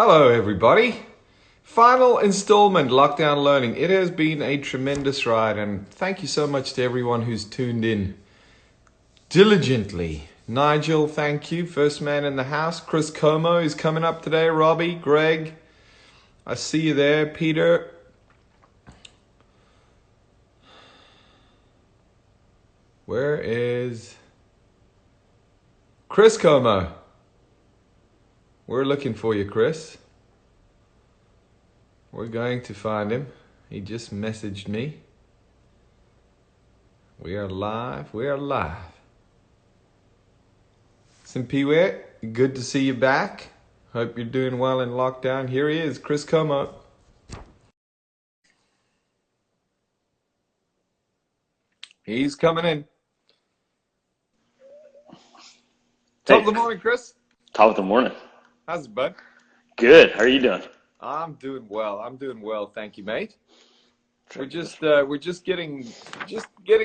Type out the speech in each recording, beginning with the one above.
Hello, everybody. Final installment, Lockdown Learning. It has been a tremendous ride, and thank you so much to everyone who's tuned in diligently. Nigel, thank you. First man in the house. Chris Como is coming up today. Robbie, Greg, I see you there. Peter. Where is Chris Como? We're looking for you, Chris. We're going to find him. He just messaged me. We are live. We are live. Simpiwe, good to see you back. Hope you're doing well in lockdown. Here he is, Chris Como. He's coming in. Top of the morning, Chris. Top of the morning. How's it, bud? Good. How are you doing? I'm doing well. Thank you, mate. We're just getting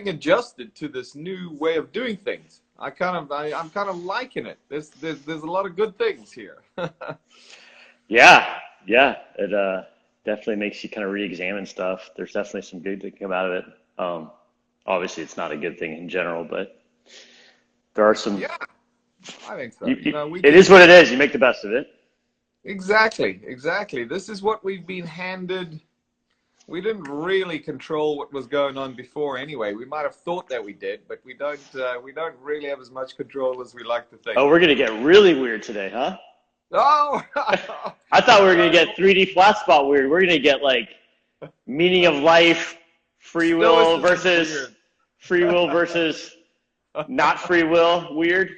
adjusted to this new way of doing things. I'm kind of liking it. There's a lot of good things here. Yeah. It definitely makes you kind of re-examine stuff. There's definitely some good things come out of it. Obviously, it's not a good thing in general, but there are some. Yeah, I think so. It is what it is. You make the best of it. Exactly. This is what we've been handed. We didn't really control what was going on before anyway. We might have thought that we did, but we don't really have as much control as we like to think. Oh, we're going to get really weird today, huh? Oh! I thought we were going to get 3D Flatspot weird. We're going to get like meaning of life, free will versus not free will weird.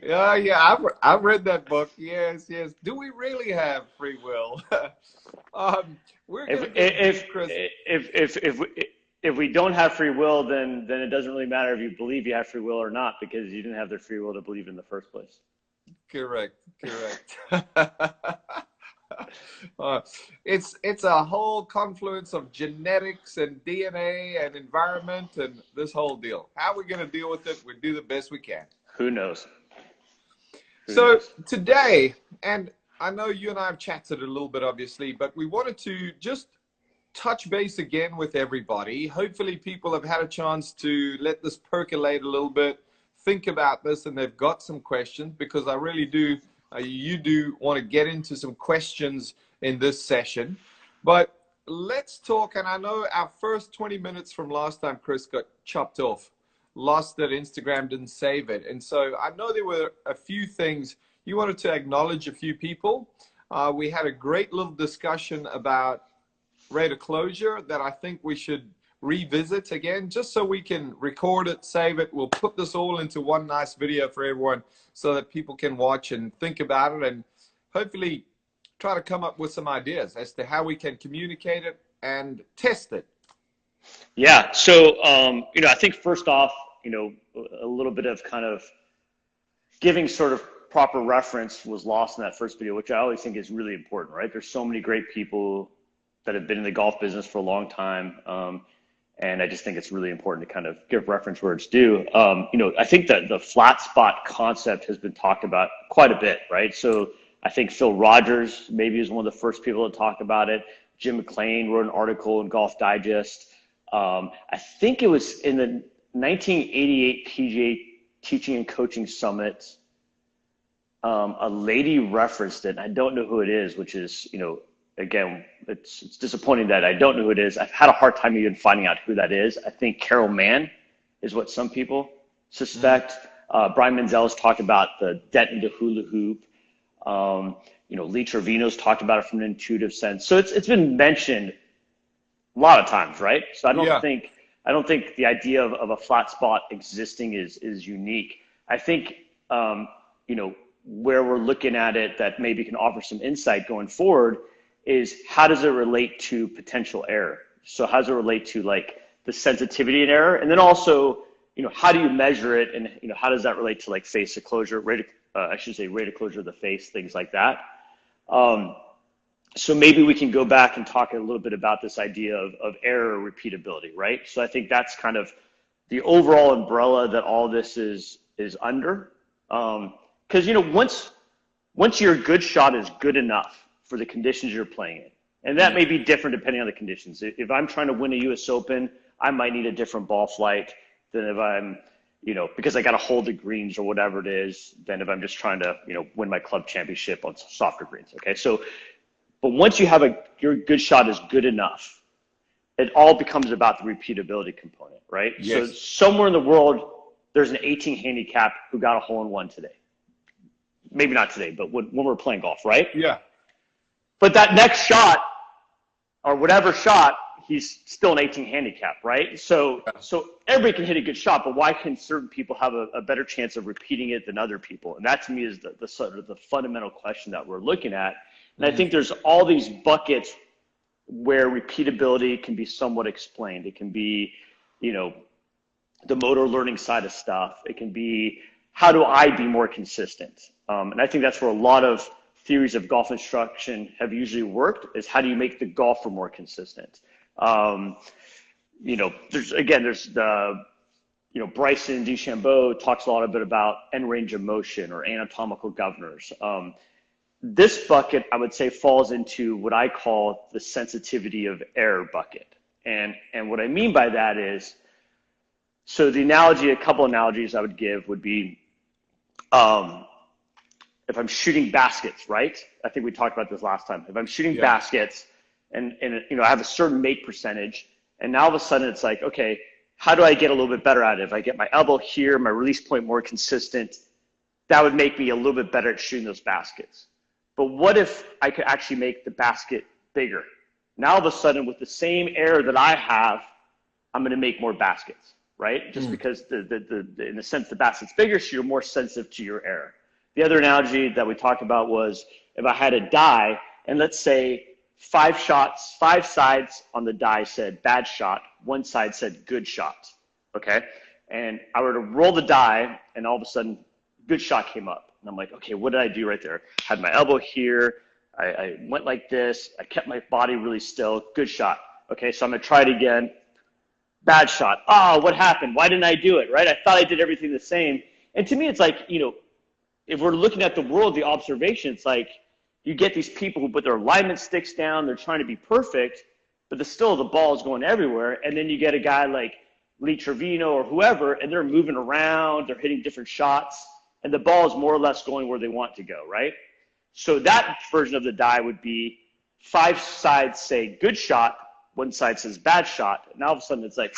Yeah, I've read that book. Yes. Do we really have free will? If we don't have free will, then it doesn't really matter if you believe you have free will or not, because you didn't have the free will to believe in the first place. Correct. It's a whole confluence of genetics and DNA and environment and this whole deal. How we're going to deal with it, we do the best we can. Who knows? Today, and I know you and I have chatted a little bit, obviously, but we wanted to just touch base again with everybody. Hopefully people have had a chance to let this percolate a little bit, think about this, and they've got some questions, because I really do. You do want to get into some questions in this session, but let's talk. And I know our first 20 minutes from last time, Chris, got chopped off, lost it, Instagram didn't save it. And so I know there were a few things you wanted to acknowledge, a few people. We had a great little discussion about rate of closure that I think we should revisit again, just so we can record it, save it. We'll put this all into one nice video for everyone so that people can watch and think about it, and hopefully try to come up with some ideas as to how we can communicate it and test it. Yeah. So, I think first off, a little bit of kind of giving sort of proper reference was lost in that first video, which I always think is really important, right? There's so many great people that have been in the golf business for a long time. And I just think it's really important to kind of give reference where it's due. I think that the flat spot concept has been talked about quite a bit, right? So I think Phil Rogers maybe is one of the first people to talk about it. Jim McLean wrote an article in Golf Digest. I think it was in the 1988 PGA Teaching and Coaching Summit. A lady referenced it, and I don't know who it is, which is, again, it's disappointing that I don't know who it is. I've had a hard time even finding out who that is. I think Carol Mann is what some people suspect. Brian Manzel's talked about the Denton to hula hoop. Lee Trevino's talked about it from an intuitive sense. So it's been mentioned a lot of times, right? So I don't think the idea of a flat spot existing is unique. I think where we're looking at it that maybe can offer some insight going forward is, how does it relate to potential error? So how does it relate to like the sensitivity and error? And then also, how do you measure it? And, how does that relate to like face of closure, rate of closure of the face, things like that. So maybe we can go back and talk a little bit about this idea of error repeatability, right? So I think that's kind of the overall umbrella that all this is under. Because, once your good shot is good enough for the conditions you're playing in. And that may be different depending on the conditions. If I'm trying to win a US Open, I might need a different ball flight than if I'm, because I got to hold the greens or whatever it is, than if I'm just trying to, win my club championship on softer greens. Okay. So, but once you have your good shot is good enough, it all becomes about the repeatability component, right? Yes. So somewhere in the world, there's an 18 handicap who got a hole-in-one today. Maybe not today, but when we're playing golf, right? Yeah. But that next shot, or whatever shot, he's still an 18 handicap, right? So everybody can hit a good shot, but why can certain people have a better chance of repeating it than other people? And that to me is the sort of the fundamental question that we're looking at. And I think there's all these buckets where repeatability can be somewhat explained. It can be, the motor learning side of stuff. It can be, how do I be more consistent? And I think that's where a lot of theories of golf instruction have usually worked, is how do you make the golfer more consistent? There's the, Bryson DeChambeau talks a lot about end range of motion or anatomical governors. This bucket, I would say, falls into what I call the sensitivity of error bucket. And what I mean by that is, so a couple analogies I would give would be, if I'm shooting baskets, right? I think we talked about this last time. If I'm shooting baskets and I have a certain make percentage, and now all of a sudden it's like, okay, how do I get a little bit better at it? If I get my elbow here, my release point more consistent, that would make me a little bit better at shooting those baskets. But what if I could actually make the basket bigger? Now all of a sudden, with the same error that I have, I'm going to make more baskets, right? Just because in a sense the basket's bigger, so you're more sensitive to your error. The other analogy that we talked about was, if I had a die, and let's say 5 sides on the die said bad shot, one side said good shot, okay? And I were to roll the die, and all of a sudden, good shot came up. And I'm like, okay, what did I do right there? Had my elbow here, I went like this, I kept my body really still, good shot. Okay, so I'm gonna try it again, bad shot. Oh, what happened? Why didn't I do it, right? I thought I did everything the same. And to me, it's like, if we're looking at the world, the observation, it's like, you get these people who put their alignment sticks down, they're trying to be perfect, but the ball is going everywhere. And then you get a guy like Lee Trevino or whoever, and they're moving around, they're hitting different shots, and the ball is more or less going where they want to go, right? So that version of the die would be 5 sides say good shot, one side says bad shot, and all of a sudden it's like,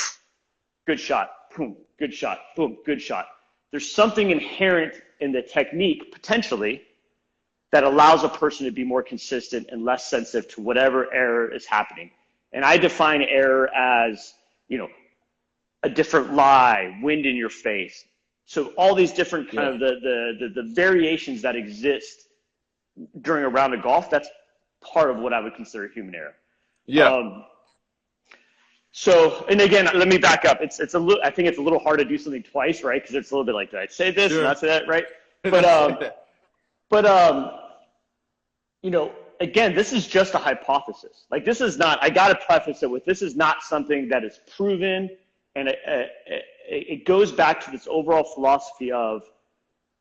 good shot, boom, good shot, boom, good shot. There's something inherent in the technique, potentially, that allows a person to be more consistent and less sensitive to whatever error is happening. And I define error as, a different lie, wind in your face. So all these different kind of the variations that exist during a round of golf, that's part of what I would consider human error. Yeah. So, and again, let me back up. It's a little, I think it's a little hard to do something twice, right? Because it's a little bit like, did I say this and not say that, right? Again, this is just a hypothesis. Like, this is not, I got to preface it with, this is not something that is proven. And it goes back to this overall philosophy of,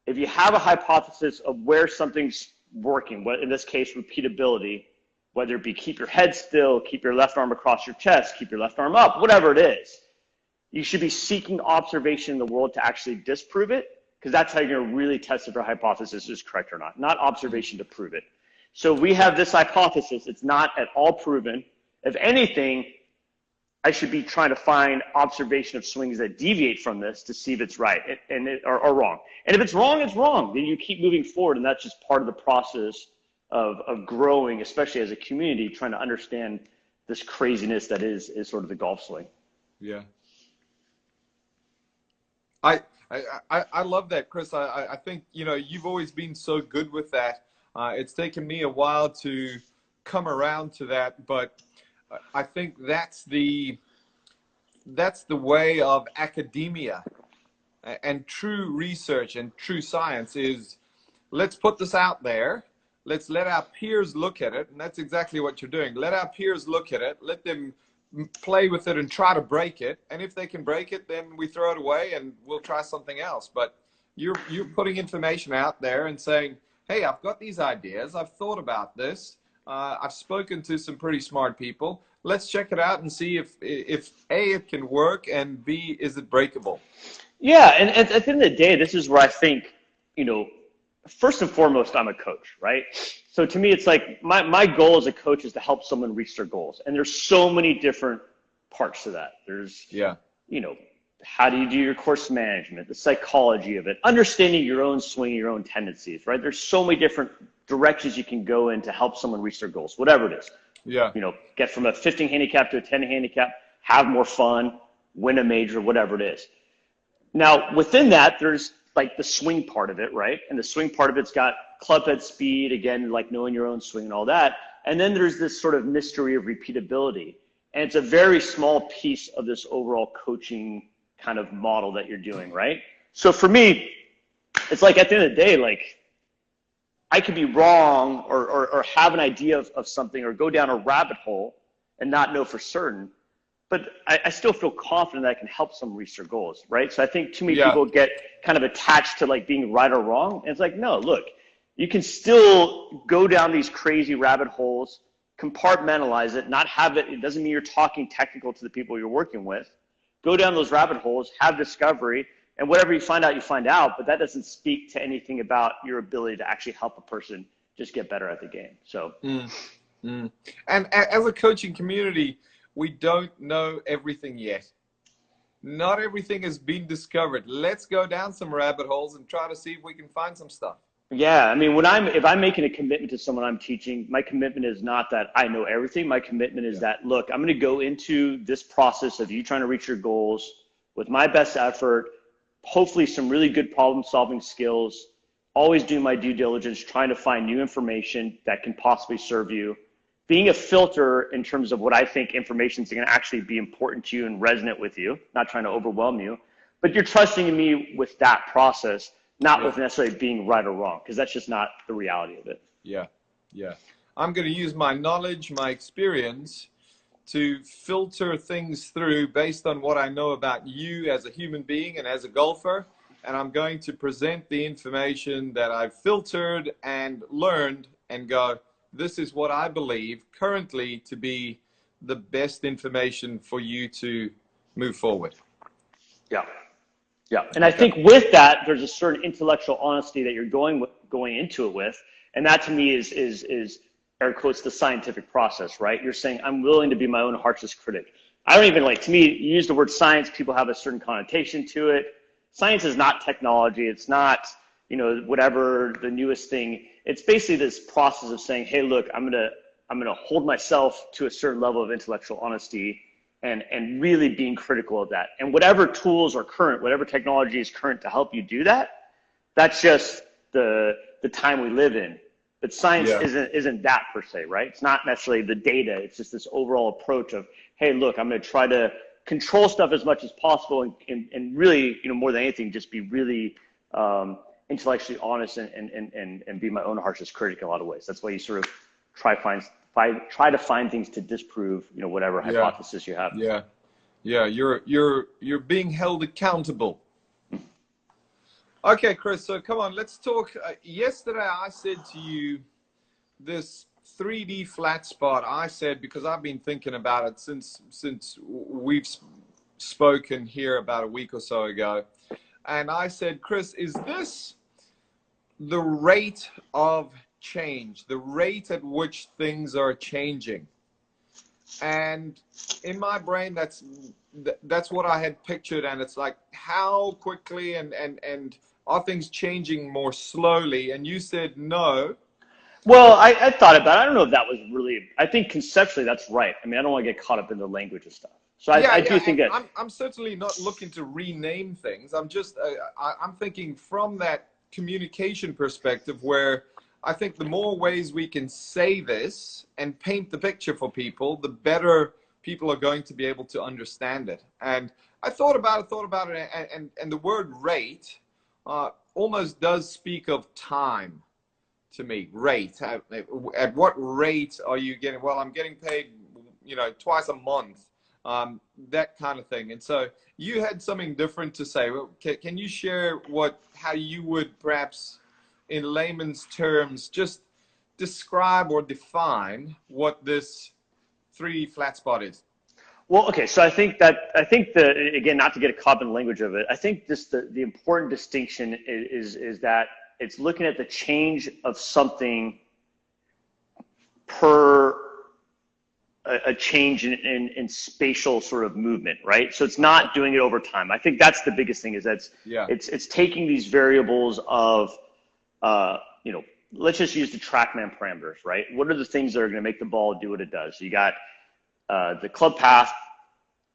if you have a hypothesis of where something's working, what in this case, repeatability, whether it be keep your head still, keep your left arm across your chest, keep your left arm up, whatever it is, you should be seeking observation in the world to actually disprove it, because that's how you're going to really test if your hypothesis is correct or not observation to prove it. So we have this hypothesis. It's not at all proven. If anything, I should be trying to find observation of swings that deviate from this to see if it's right or wrong. And if it's wrong, it's wrong. Then you keep moving forward, and that's just part of the process of growing, especially as a community, trying to understand this craziness that is sort of the golf swing. Yeah. I love that, Chris. I think, you've always been so good with that. It's taken me a while to come around to that, but I think that's the way of academia and true research and true science is, let's put this out there. Let's let our peers look at it. And that's exactly what you're doing. Let our peers look at it. Let them play with it and try to break it. And if they can break it, then we throw it away and we'll try something else. But you're putting information out there and saying, hey, I've got these ideas. I've thought about this. I've spoken to some pretty smart people. Let's check it out and see if A, it can work, and B, is it breakable? Yeah, and at the end of the day, this is where I think, first and foremost, I'm a coach, right? So to me, it's like my goal as a coach is to help someone reach their goals. And there's so many different parts to that. There's, Yeah. How do you do your course management, the psychology of it, understanding your own swing, your own tendencies, right? There's so many different directions you can go in to help someone reach their goals, whatever it is. Yeah. Get from a 15 handicap to a 10 handicap, have more fun, win a major, whatever it is. Now, within that, there's like the swing part of it, right? And the swing part of it's got club head speed, again, like knowing your own swing and all that. And then there's this sort of mystery of repeatability. And it's a very small piece of this overall coaching kind of model that you're doing, right? So for me, it's like at the end of the day, like I could be wrong or have an idea of something or go down a rabbit hole and not know for certain, but I still feel confident that I can help someone reach their goals, right? So I think too many people get kind of attached to like being right or wrong. And it's like, no, look, you can still go down these crazy rabbit holes, compartmentalize it, not have it. It doesn't mean you're talking technical to the people you're working with. Go down those rabbit holes, have discovery, and whatever you find out, but that doesn't speak to anything about your ability to actually help a person just get better at the game. So, And as a coaching community, we don't know everything yet. Not everything has been discovered. Let's go down some rabbit holes and try to see if we can find some stuff. Yeah, I mean, if I'm making a commitment to someone I'm teaching, my commitment is not that I know everything. My commitment is that, look, I'm going to go into this process of you trying to reach your goals with my best effort, hopefully some really good problem solving skills, always doing my due diligence, trying to find new information that can possibly serve you, being a filter in terms of what I think information is going to actually be important to you and resonate with you, not trying to overwhelm you, but you're trusting in me with that process, not with necessarily being right or wrong, because that's just not the reality of it. Yeah. I'm going to use my knowledge, my experience to filter things through based on what I know about you as a human being and as a golfer. And I'm going to present the information that I've filtered and learned and go, this is what I believe currently to be the best information for you to move forward. Yeah. And I think with that, there's a certain intellectual honesty that you're going into it with. And that to me is air quotes, the scientific process, right? You're saying, I'm willing to be my own harshest critic. I don't even to me, you use the word science, people have a certain connotation to it. Science is not technology. It's not, whatever the newest thing. It's basically this process of saying, hey, look, I'm going to hold myself to a certain level of intellectual honesty and really being critical of that. And whatever tools are current, whatever technology is current to help you do that, that's just the time we live in. But science isn't that per se, right? It's not necessarily the data. It's just this overall approach of, hey, look, I'm going to try to control stuff as much as possible and really, more than anything, just be really intellectually honest and be my own harshest critic in a lot of ways. That's why you sort of try to find things to disprove, whatever hypothesis you have. Yeah. You're being held accountable. Okay, Chris, so come on, let's talk. Yesterday, I said to you, this 3D Flatspot, I said, because I've been thinking about it since we've spoken here about a week or so ago. And I said, Chris, is this the rate of change, the rate at which things are changing? And in my brain, that's what I had pictured. And it's like, how quickly and are things changing more slowly? And you said no. Well, I thought about it. I don't know if that was really, I think conceptually that's right. I mean, I don't want to get caught up in the language and stuff. So I do think that. I'm certainly not looking to rename things. I'm just, I'm thinking from that communication perspective where I think the more ways we can say this and paint the picture for people, the better people are going to be able to understand it. And I thought about it, and the word rate almost does speak of time to me. Rate. At what rate are you getting? Well, I'm getting paid, twice a month, that kind of thing. And so you had something different to say. Can you share how you would perhaps, in layman's terms, just describe or define what this 3 flat spot is? Well, okay, so I think the again, not to get caught in the language of it, I think this the important distinction is that it's looking at the change of something per a change in spatial sort of movement, right? So it's not doing it over time. I think that's the biggest thing, is that it's taking these variables of you know, let's just use the TrackMan parameters, right? What are the things that are going to make the ball do what it does? So you got the club path,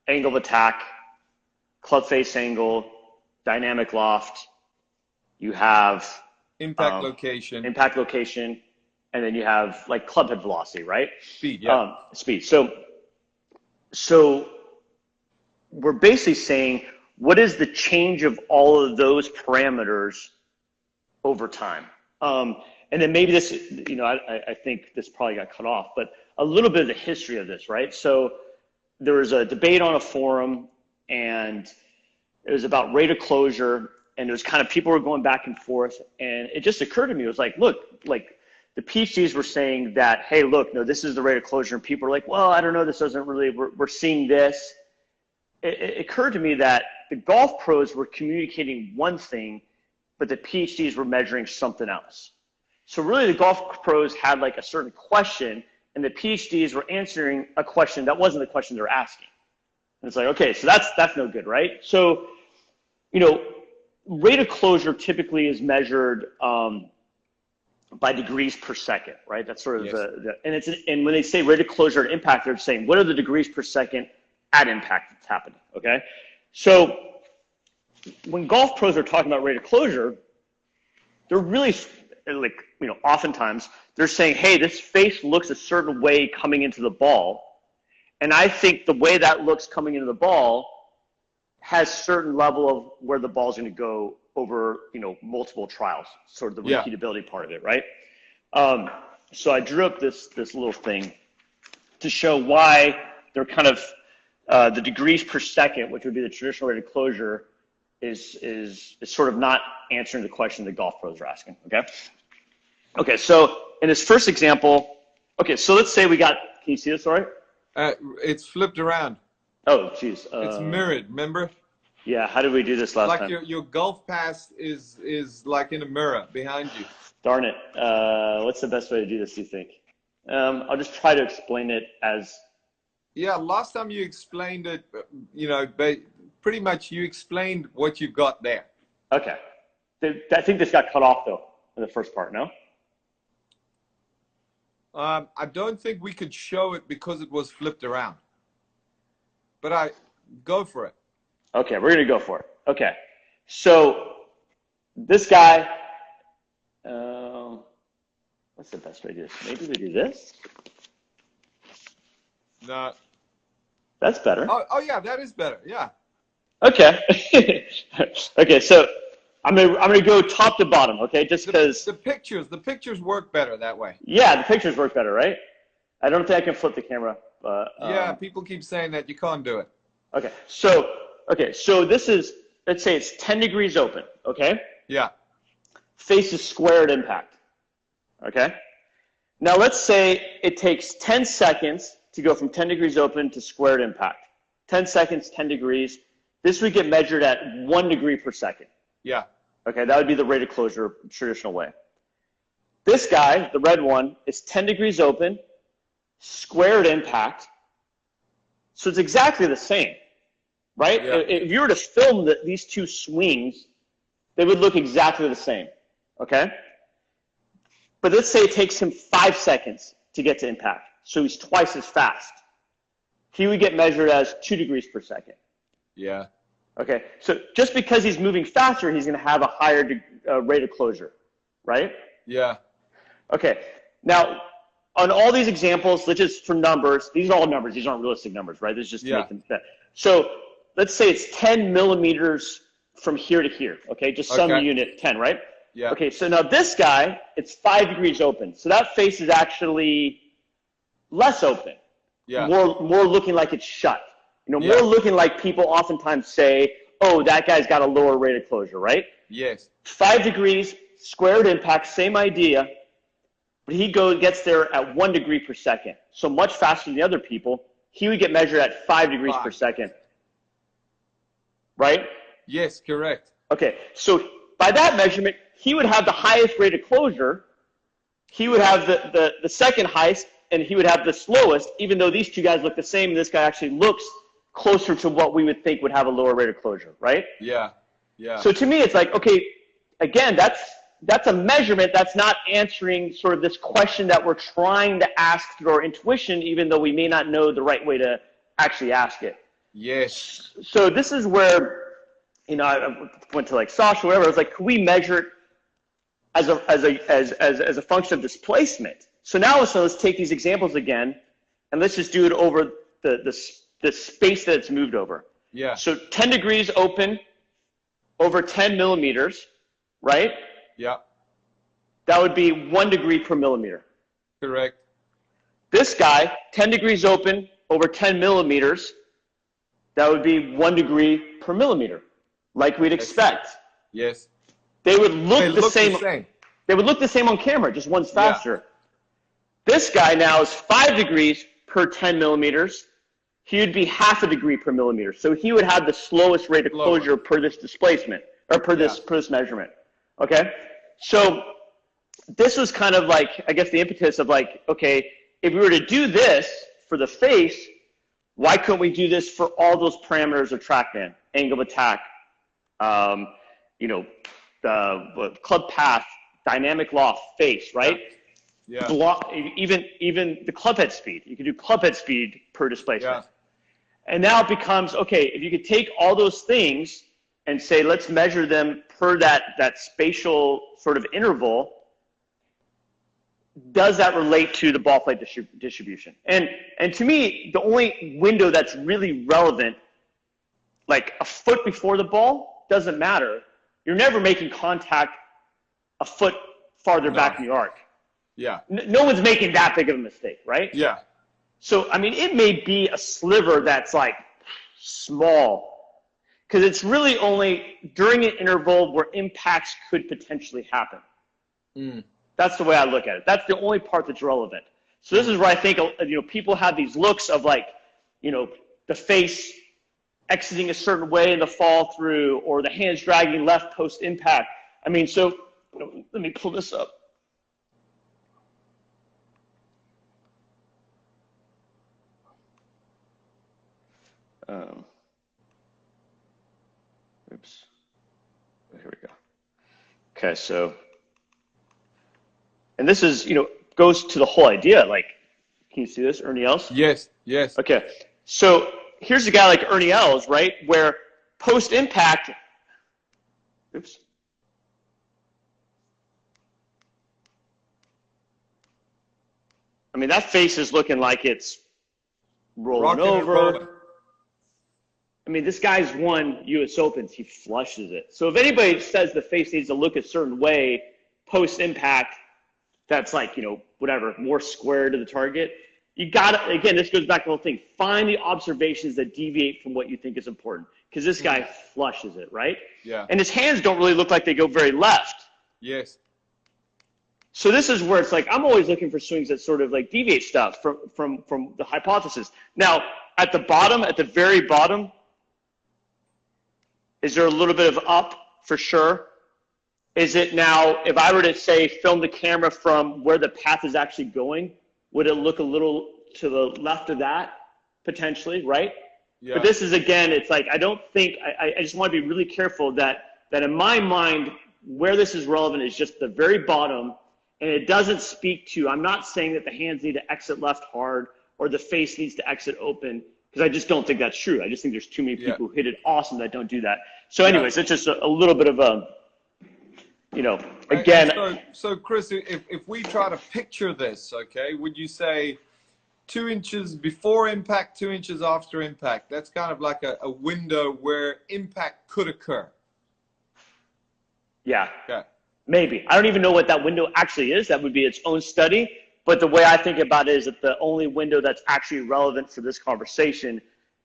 angle of attack, club face angle, dynamic loft. You have impact location, and then you have like club head velocity, right? Speed, yeah. Speed. So we're basically saying, what is the change of all of those parameters over time? And then maybe this, you know, I think this probably got cut off, but a little bit of the history of this, right? So there was a debate on a forum, and it was about rate of closure, and it was kind of, people were going back and forth, and it just occurred to me, it was like, look, like the PhDs were saying that, hey, look, no, this is the rate of closure, and people are like, well, I don't know, this doesn't really, we're seeing this. It occurred to me that the golf pros were communicating one thing, but the PhDs were measuring something else. So really the golf pros had like a certain question, and the PhDs were answering a question that wasn't the question they were asking. And it's like, okay, so that's no good, right? So, you know, rate of closure typically is measured by degrees per second, right? That's sort of and when they say rate of closure at impact, they're saying, what are the degrees per second at impact that's happening, okay? So when golf pros are talking about rate of closure, they're really, like, you know, oftentimes they're saying, hey, this face looks a certain way coming into the ball, and I think the way that looks coming into the ball has certain level of where the ball's going to go over, you know, multiple trials, sort of the repeatability part of it, right? So I drew up this little thing to show why they're kind of the degrees per second, which would be the traditional rate of closure, is sort of not answering the question the golf pros are asking, okay? Okay, so in this first example, okay, so let's say we got, can you see this, all right? It's flipped around. Oh, geez. It's mirrored, remember? Yeah, how did we do this last time? Like your golf pass is like in a mirror behind you. Darn it. What's the best way to do this, do you think? I'll just try to explain it as... Yeah, last time you explained it, you know, pretty much you explained what you've got there. Okay. I think this got cut off, though, in the first part, no? I don't think we could show it because it was flipped around. But I go for it. Okay, we're going to go for it. Okay. So this guy, what's the best way to do this? Maybe we do this? No. That's better. Oh yeah, that is better. Yeah. Okay. Okay, so I'm gonna go top to bottom, okay? Just because the pictures work better that way. Yeah, the pictures work better, right? I don't think I can flip the camera. Yeah, people keep saying that you can't do it. Okay, so this is, let's say it's 10 degrees open, okay? Yeah. Face is square at impact, okay? Now let's say it takes 10 seconds to go from 10 degrees open to square at impact. 10 seconds, 10 degrees. This would get measured at 1 degree per second. Yeah. Okay, that would be the rate of closure traditional way. This guy, the red one, is 10 degrees open, square at impact. So it's exactly the same, right? Yeah. If you were to film these two swings, they would look exactly the same, okay? But let's say it takes him 5 seconds to get to impact. So he's twice as fast. He would get measured as 2 degrees per second. Yeah. Okay, so just because he's moving faster, he's going to have a higher rate of closure, right? Yeah. Okay, now on all these examples, let's just, for numbers, these are all numbers, these aren't realistic numbers, right? This is just to make them fit. So let's say it's 10 millimeters from here to here, okay? Just some unit, 10, right? Yeah. Okay, so now this guy, it's 5 degrees open. So that face is actually less open. Yeah. More looking like it's shut. You know, more looking like people oftentimes say, oh, that guy's got a lower rate of closure, right? Yes. 5 degrees, squared impact, same idea. but he gets there at 1 degree per second. So much faster than the other people. He would get measured at 5 degrees per second. Right? Yes, correct. Okay, so by that measurement, he would have the highest rate of closure. He would have the second highest, and he would have the slowest, even though these two guys look the same, and this guy actually looks closer to what we would think would have a lower rate of closure, right? Yeah, yeah. So to me, it's like, okay, again, that's a measurement that's not answering sort of this question that we're trying to ask through our intuition, even though we may not know the right way to actually ask it. Yes. So this is where, you know, I went to like Spatial, whatever. I was like, could we measure it as a function of displacement? So now, let's take these examples again, and let's just do it over the space that it's moved over. Yeah. So 10 degrees open over 10 millimeters, right? Yeah. That would be 1 degree per millimeter. Correct. This guy, 10 degrees open over 10 millimeters, that would be 1 degree per millimeter, like we'd expect. Yes. They would look the same. They would look the same on camera, just one's faster. Yeah. This guy now is 5 degrees per 10 millimeters. He would be half a degree per millimeter. So he would have the slowest rate of closure per this displacement, or per this measurement. Okay? So this was kind of like, I guess, the impetus of like, okay, if we were to do this for the face, why couldn't we do this for all those parameters of TrackMan? Angle of attack, you know, the club path, dynamic loft, face, right? Yeah. Block, even the club head speed. You can do club head speed per displacement. Yeah. And now it becomes, okay, if you could take all those things and say, let's measure them per that spatial sort of interval, does that relate to the ball plate distribution? And to me, the only window that's really relevant, like a foot before the ball, doesn't matter. You're never making contact a foot farther back in the arc. Yeah. No one's making that big of a mistake, right? Yeah. So, I mean, it may be a sliver that's like small, because it's really only during an interval where impacts could potentially happen. Mm. That's the way I look at it. That's the only part that's relevant. So this is where I think, you know, people have these looks of like, you know, the face exiting a certain way in the fall through, or the hands dragging left post impact. I mean, so you know, let me pull this up. Oops. Here we go. Okay, so, and this is, you know, goes to the whole idea. Like, can you see this, Ernie Els? Yes, yes. Okay, so here's a guy like Ernie Els, right, where post-impact, oops. I mean, that face is looking like it's rolling over. I mean, this guy's won U.S. Opens. He flushes it. So if anybody says the face needs to look a certain way post-impact, that's like, you know, whatever, more square to the target, you got to, again, this goes back to the whole thing. Find the observations that deviate from what you think is important, because this guy flushes it, right? Yeah. And his hands don't really look like they go very left. Yes. So this is where it's like, I'm always looking for swings that sort of like deviate stuff from the hypothesis. Now, at the bottom, at the very bottom, is there a little bit of up for sure? Is it now, if I were to say film the camera from where the path is actually going, would it look a little to the left of that potentially, right? Yeah. But this is, again, it's like, I don't think, I just want to be really careful that in my mind, where this is relevant is just the very bottom, and it doesn't speak to, I'm not saying that the hands need to exit left hard or the face needs to exit open, because I just don't think that's true. I just think there's too many people who hit it awesome that don't do that. So anyways, it's just a little bit of a, you know, again. So Chris, if we try to picture this, okay, would you say 2 inches before impact, 2 inches after impact? That's kind of like a window where impact could occur. Yeah. Okay. Maybe. I don't even know what that window actually is. That would be its own study. But the way I think about it is that the only window that's actually relevant for this conversation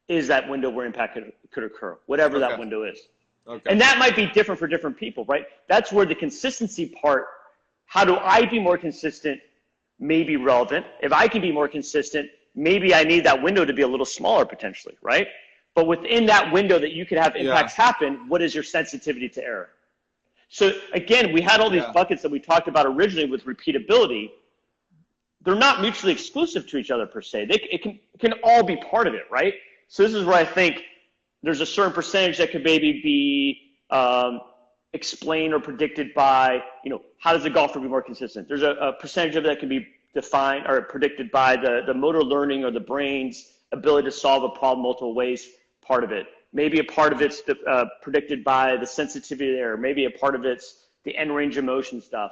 is that window where impact could occur, whatever that window is. Okay. And that might be different for different people, right? That's where the consistency part, how do I be more consistent may be relevant. If I can be more consistent, maybe I need that window to be a little smaller potentially, right? But within that window that you could have impacts happen, what is your sensitivity to error? So again, we had all these buckets that we talked about originally with repeatability. They're not mutually exclusive to each other per se. It can all be part of it, right? So this is where I think there's a certain percentage that could maybe be explained or predicted by, how does the golfer be more consistent? There's a percentage of it that can be defined or predicted by the motor learning or the brain's ability to solve a problem multiple ways, part of it. Maybe a part of it's predicted by the sensitivity there. Maybe a part of it's the end range of motion stuff.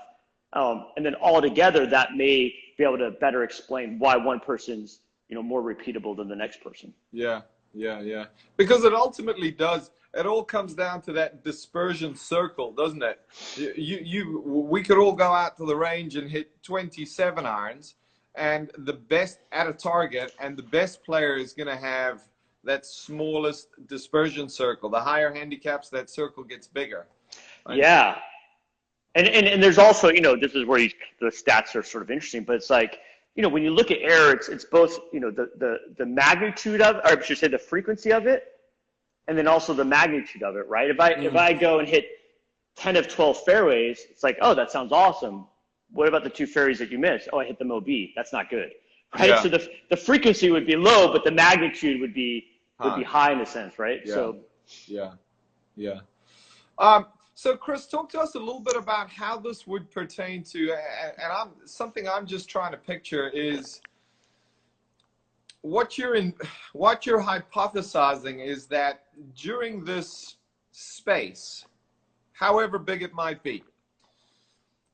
And then all together, that may be able to better explain why one person's, more repeatable than the next person. Yeah. Because it ultimately does. It all comes down to that dispersion circle, doesn't it? We could all go out to the range and hit 27 irons, and the best at a target, and the best player is going to have that smallest dispersion circle. The higher handicaps, that circle gets bigger. Right? Yeah. And there's also, this is where the stats are sort of interesting, but it's like, when you look at error, it's both, the magnitude of, or I should say the frequency of it, and then also the magnitude of it, right? If I go and hit 10 of 12 fairways, it's like, oh, that sounds awesome. What about the 2 fairways that you missed? Oh, I hit them OB. That's not good, right? Yeah. So the frequency would be low, but the magnitude would be high in a sense, right? Yeah. So yeah. So Chris, talk to us a little bit about how this would pertain to, and something I'm just trying to picture is what you're hypothesizing is that during this space, however big it might be,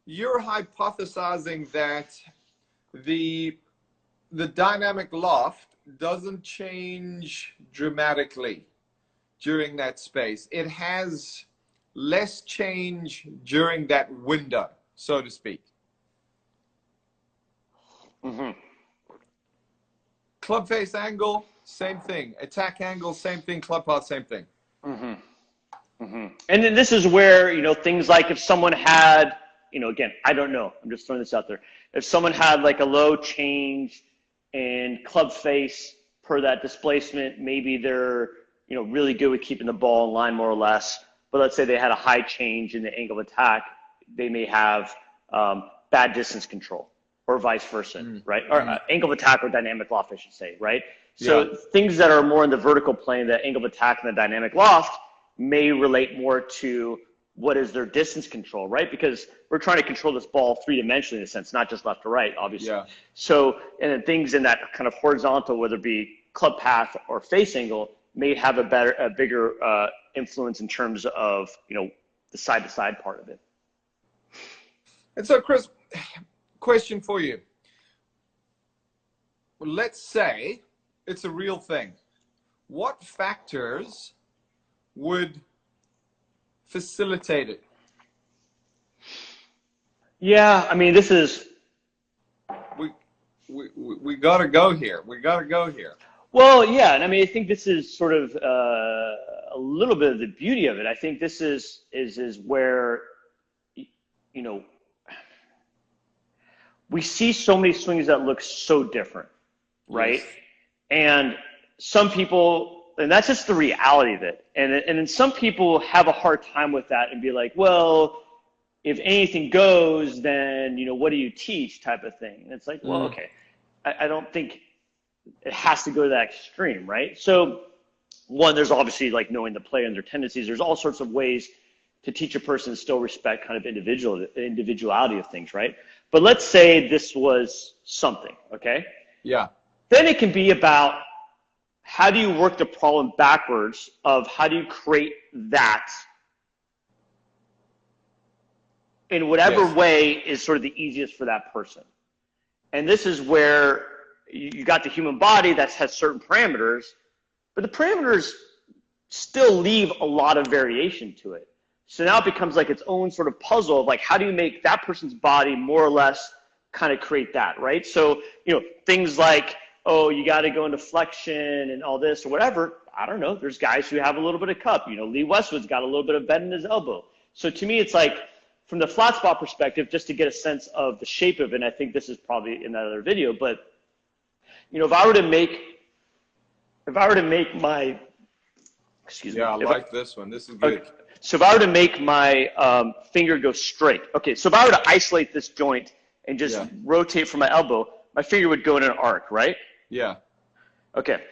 you're hypothesizing that the dynamic loft doesn't change dramatically during that space. It has less change during that window, so to speak. Mm-hmm. Club face angle, same thing. Attack angle, same thing. Club path, same thing. Mm-hmm. Mm-hmm. And then this is where, things like if someone had, again, I don't know. I'm just throwing this out there. If someone had like a low change in club face per that displacement, maybe they're, really good with keeping the ball in line more or less. But let's say they had a high change in the angle of attack, they may have bad distance control, or vice versa, right? Or angle of attack or dynamic loft, I should say, right? So things that are more in the vertical plane, the angle of attack and the dynamic loft, may relate more to what is their distance control, right? Because we're trying to control this ball 3-dimensionally in a sense, not just left to right, obviously. Yeah. So, and then things in that kind of horizontal, whether it be club path or face angle, may have a bigger influence in terms of, the side-to-side part of it. And so, Chris, question for you. Let's say it's a real thing. What factors would facilitate it? Yeah, I mean, this is... We got to go here. We got to go here. Well, yeah, and I mean, I think this is sort of a little bit of the beauty of it. I think this is where, we see so many swings that look so different, right? Yes. And some people, and that's just the reality of it. And then some people have a hard time with that and be like, well, if anything goes, then, what do you teach type of thing? And it's like, well, okay, I don't think it has to go to that extreme, right? So one, there's obviously like knowing the player and their tendencies. There's all sorts of ways to teach a person to still respect kind of individuality of things, right? But let's say this was something, okay? Yeah. Then it can be about how do you work the problem backwards of how do you create that in whatever way is sort of the easiest for that person. And this is where you got the human body that has certain parameters, but the parameters still leave a lot of variation to it. So now it becomes like its own sort of puzzle of like, how do you make that person's body more or less kind of create that, right? So, things like, oh, you got to go into flexion and all this or whatever. I don't know. There's guys who have a little bit of cup. Lee Westwood's got a little bit of bend in his elbow. So to me, it's like from the flat spot perspective, just to get a sense of the shape of it, and I think this is probably in that other video, but if I were to make my, excuse me. Yeah, I like this one. This is good. Okay. So if I were to make my finger go straight, okay, so if I were to isolate this joint and just rotate from my elbow, my finger would go in an arc, right? Yeah. Okay.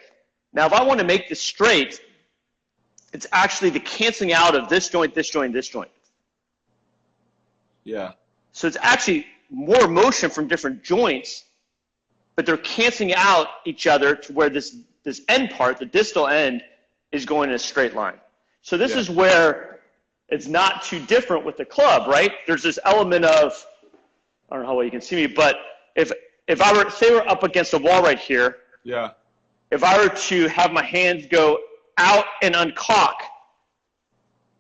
Now, if I want to make this straight, it's actually the canceling out of this joint, this joint, this joint. Yeah. So it's actually more motion from different joints, but they're canceling out each other to where this end part, the distal end, is going in a straight line. So this is where it's not too different with the club, right? There's this element of, I don't know how well you can see me, but if I were, say we're up against a wall right here, if I were to have my hands go out and uncock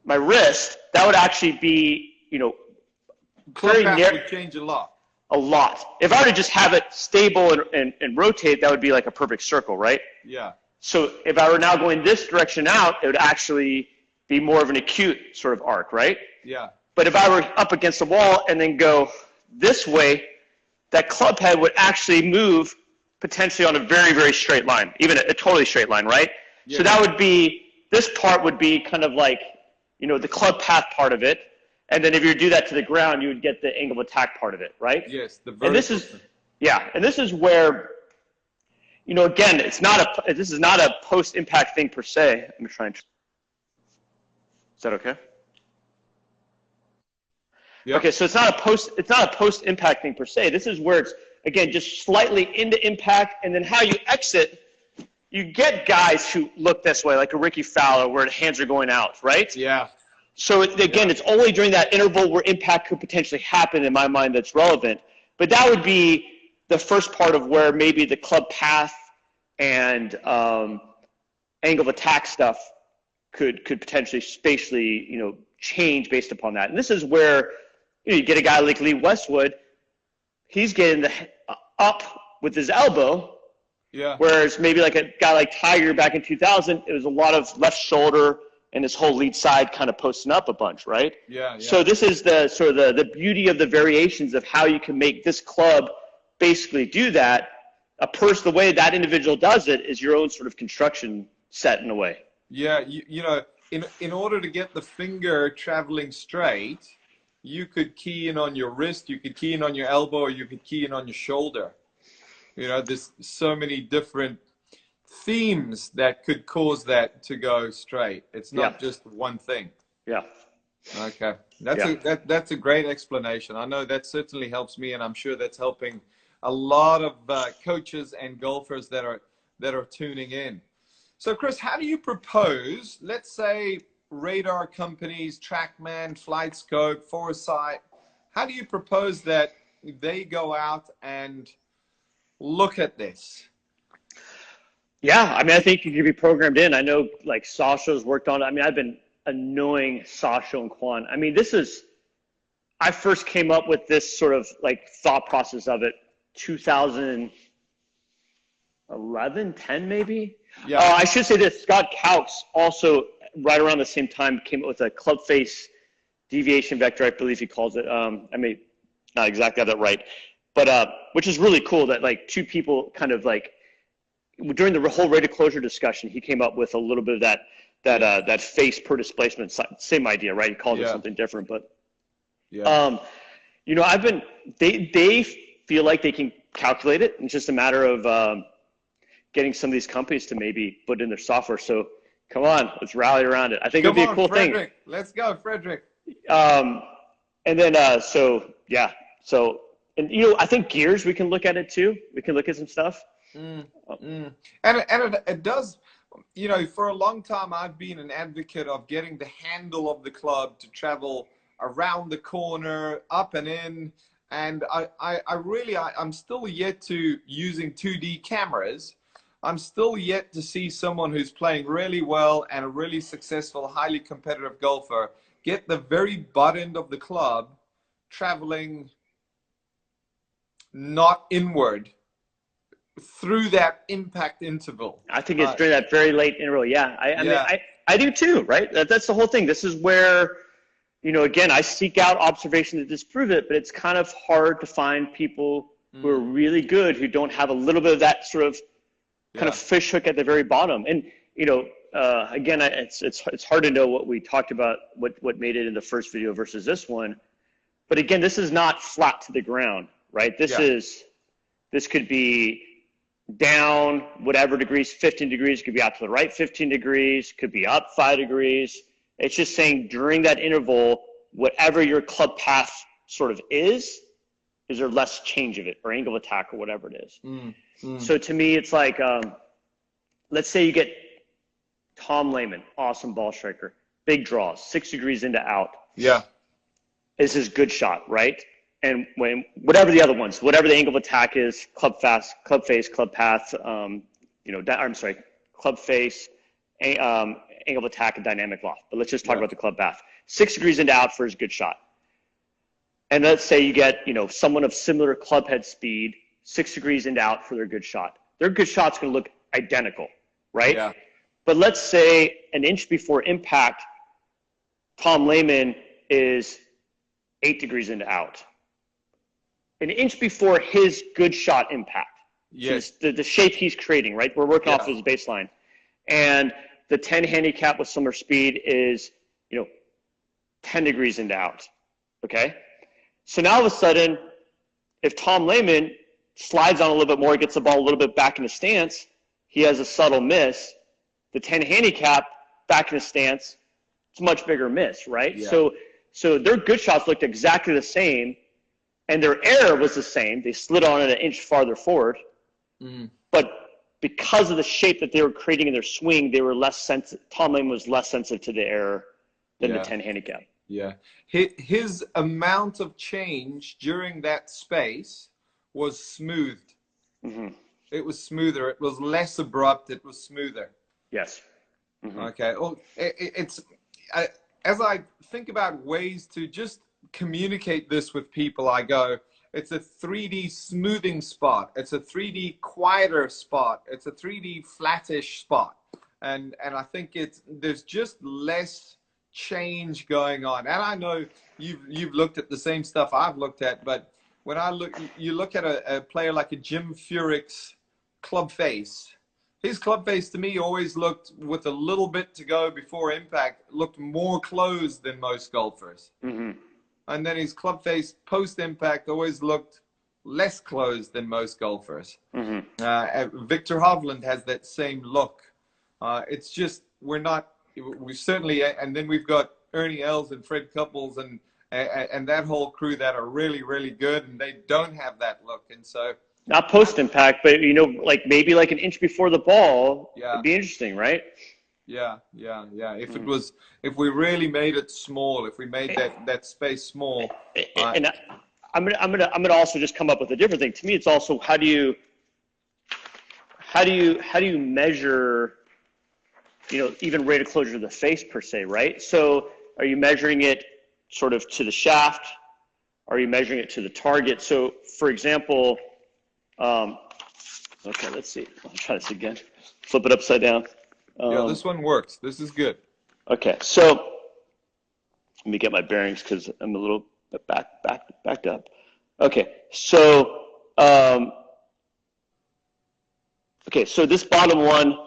my wrist, that would actually be, Club path would change a lot. A lot. If I were to just have it stable and rotate, that would be like a perfect circle, right? Yeah. So if I were now going this direction out, it would actually be more of an acute sort of arc, right? Yeah. But if I were up against the wall and then go this way, that club head would actually move potentially on a very, very straight line, even a totally straight line, right? Yeah. So that would be, this part would be kind of like, the club path part of it. And then if you do that to the ground, you would get the angle of attack part of it, right? Yes. And this is where, again, this is not a post-impact thing per se. Let me try and. Is that okay? Yep. Okay, so it's not a post-impact thing per se. This is where it's, again, just slightly into impact, and then how you exit. You get guys who look this way, like a Ricky Fowler, where the hands are going out, right? Yeah. So again, it's only during that interval where impact could potentially happen in my mind that's relevant. But that would be the first part of where maybe the club path and angle of attack stuff could potentially spatially, change based upon that. And this is where you get a guy like Lee Westwood, he's getting the up with his elbow. Yeah. Whereas maybe like a guy like Tiger back in 2000, it was a lot of left shoulder and his whole lead side kind of posting up a bunch, right? Yeah. So this is the sort of the beauty of the variations of how you can make this club basically do that. The way that individual does it is your own sort of construction set in a way. Yeah, in order to get the finger traveling straight, you could key in on your wrist, you could key in on your elbow, or you could key in on your shoulder. There's so many different themes that could cause that to go straight. It's not just one thing. Yeah. Okay. That's a great explanation. I know that certainly helps me, and I'm sure that's helping a lot of coaches and golfers that are tuning in. So Chris, how do you propose, let's say radar companies, TrackMan, FlightScope, Foresight, how do you propose that they go out and look at this? Yeah, I think you could be programmed in. I know like Sasha's worked on it. I've been annoying Sasha and Quan. I first came up with this sort of like thought process of it 2011, 10 maybe. Yeah. I should say this, Scott Coux also right around the same time came up with a club face deviation vector, I believe he calls it. I may not exactly have that right, but which is really cool that like two people kind of like, during the whole rate of closure discussion, he came up with a little bit of that face per displacement, same idea, right? He called it something different, but they feel like they can calculate it. It's just a matter of getting some of these companies to maybe put in their software. So come on, let's rally around it. I think it'd be a cool Frederick. thing. Let's go, Frederick. And then I think gears, we can look at it too. We can look at some stuff. And it does, for a long time I've been an advocate of getting the handle of the club to travel around the corner, up and in, and I'm still yet to, using 2D cameras, I'm still yet to see someone who's playing really well and a really successful, highly competitive golfer get the very butt end of the club traveling not inward through that impact interval. I think it's during that very late interval. Yeah, I do too, right? That's the whole thing. This is where, again, I seek out observations that disprove it, but it's kind of hard to find people who are really good who don't have a little bit of that sort of kind of fish hook at the very bottom. And again, it's hard to know what we talked about, what made it in the first video versus this one. But again, this is not flat to the ground, right? This could be down whatever degrees, 15 degrees, could be out to the right 15 degrees, could be up 5 degrees. It's just saying during that interval, whatever your club path sort of is there less change of it, or angle of attack, or whatever it is. So to me, it's like, let's say you get Tom Lehman, awesome ball striker, big draws, 6 degrees into out. Yeah. Is his good shot, right? And whatever the other ones, whatever the angle of attack is, club face, club path, club face, angle of attack, and dynamic loft. But let's just talk about the club path. 6 degrees into out for his good shot. And let's say you get, someone of similar club head speed, 6 degrees into out for their good shot. Their good shot's going to look identical, right? Yeah. But let's say an inch before impact, Tom Lehman is 8 degrees into out. An inch before his good shot impact. Yes. So the shape he's creating, right? We're working off of his baseline. And the 10 handicap with similar speed is, 10 degrees into out, okay? So now all of a sudden, if Tom Lehman slides on a little bit more, gets the ball a little bit back in the stance, he has a subtle miss. The 10 handicap back in the stance, it's a much bigger miss, right? Yeah. So their good shots looked exactly the same, and their error was the same. They slid on it an inch farther forward, but because of the shape that they were creating in their swing, they were less sensitive. Tom Lehman was less sensitive to the error than the 10 handicap. Yeah. His amount of change during that space was smoothed. It was smoother. It was less abrupt. It was smoother. Yes. Okay. Well, as I think about ways to just communicate this with people, I go, it's a 3D smoothing spot. It's a 3D quieter spot. It's a 3D flattish spot. And I think there's just less change going on. And I know you've looked at the same stuff I've looked at, but when you look at a player like a Jim Furyk's club face. His club face to me always looked, with a little bit to go before impact, looked more closed than most golfers. And then his club face post impact always looked less closed than most golfers. Victor Hovland has that same look. It's just we certainly, and then we've got Ernie Els and Fred Couples and that whole crew that are really, really good, and they don't have that look. And so, not post impact, but maybe like an inch before the ball, it'd be interesting, right? Yeah. If we really made it small, if we made that space small. And I'm gonna also just come up with a different thing. To me, it's also how do you measure, even rate of closure of the face per se, right? So are you measuring it sort of to the shaft? Are you measuring it to the target? So for example, okay, let's see. I'll try this again. Flip it upside down. This one works. This is good. Okay, so let me get my bearings because I'm a little bit backed up. Okay, so so this bottom one